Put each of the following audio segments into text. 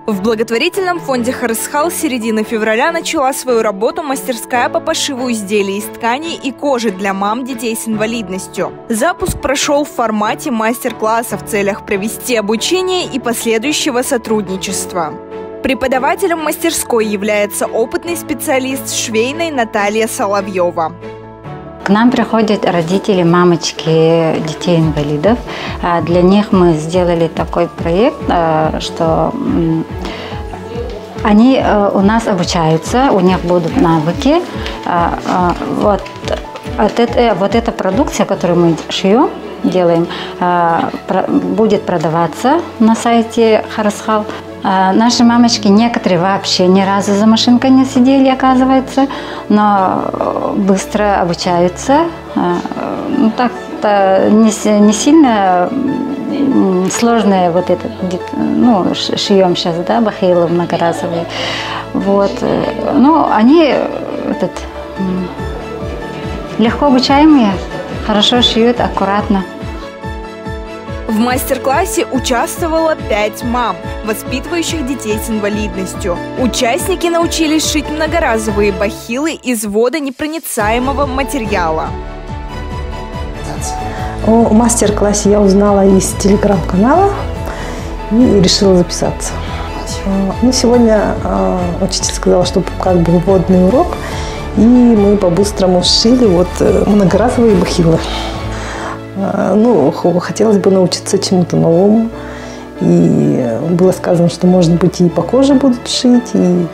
В благотворительном фонде «Харысхал» с середины февраля начала свою работу мастерская по пошиву изделий из ткани и кожи для мам детей с инвалидностью. Запуск прошел в формате мастер-класса в целях провести обучение и последующего сотрудничества. Преподавателем мастерской является опытный специалист швейной Наталья Соловьева. К нам приходят родители, мамочки детей-инвалидов. Для них мы сделали такой проект, что они у нас обучаются, у них будут навыки. Вот эта продукция, которую мы шьем, делаем, будет продаваться на сайте «Харысхал». Наши мамочки, некоторые вообще ни разу за машинкой не сидели, оказывается, но быстро обучаются. Ну, так-то не сильно сложные вот это, ну, шьем сейчас, да, бахилы многоразовые. Вот. Но они легко обучаемые, хорошо шьют, аккуратно. В мастер-классе участвовало 5 мам, воспитывающих детей с инвалидностью. Участники научились шить многоразовые бахилы из водонепроницаемого материала. О мастер-классе я узнала из телеграм-канала и решила записаться. Ну, сегодня учитель сказал, что как бы вводный урок, и мы по-быстрому сшили вот многоразовые бахилы. Ну, хотелось бы научиться чему-то новому. И было сказано, что, может быть, и по коже будут шить, и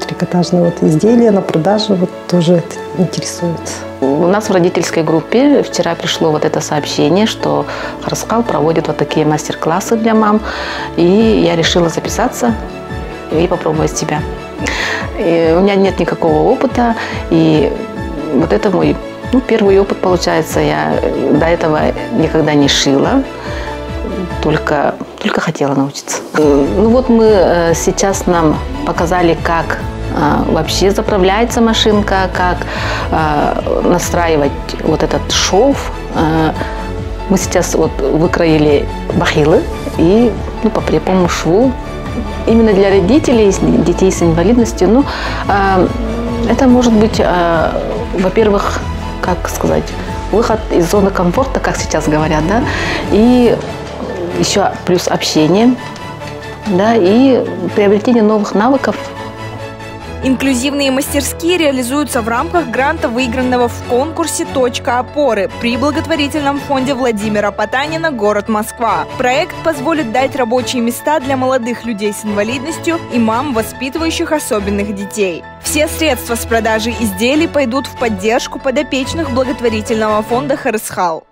трикотажные вот изделия на продажу вот тоже это интересует. У нас в родительской группе вчера пришло вот это сообщение, что «Харысхал» проводит вот такие мастер-классы для мам. И я решила записаться и попробовать себя. И у меня нет никакого опыта, и вот это мой первый опыт, получается. Я до этого никогда не шила, только хотела научиться. Ну вот мы сейчас нам показали, как вообще заправляется машинка, как настраивать вот этот шов. Мы сейчас вот выкроили бахилы и по прямому шву. Именно для родителей, детей с инвалидностью, это может быть, во-первых, как сказать, выход из зоны комфорта, как сейчас говорят, да, и еще плюс общение, да, и приобретение новых навыков. Инклюзивные мастерские реализуются в рамках гранта, выигранного в конкурсе «Точка опоры» при благотворительном фонде Владимира Потанина, город Москва. Проект позволит дать рабочие места для молодых людей с инвалидностью и мам, воспитывающих особенных детей. Все средства с продажи изделий пойдут в поддержку подопечных благотворительного фонда «Харысхал».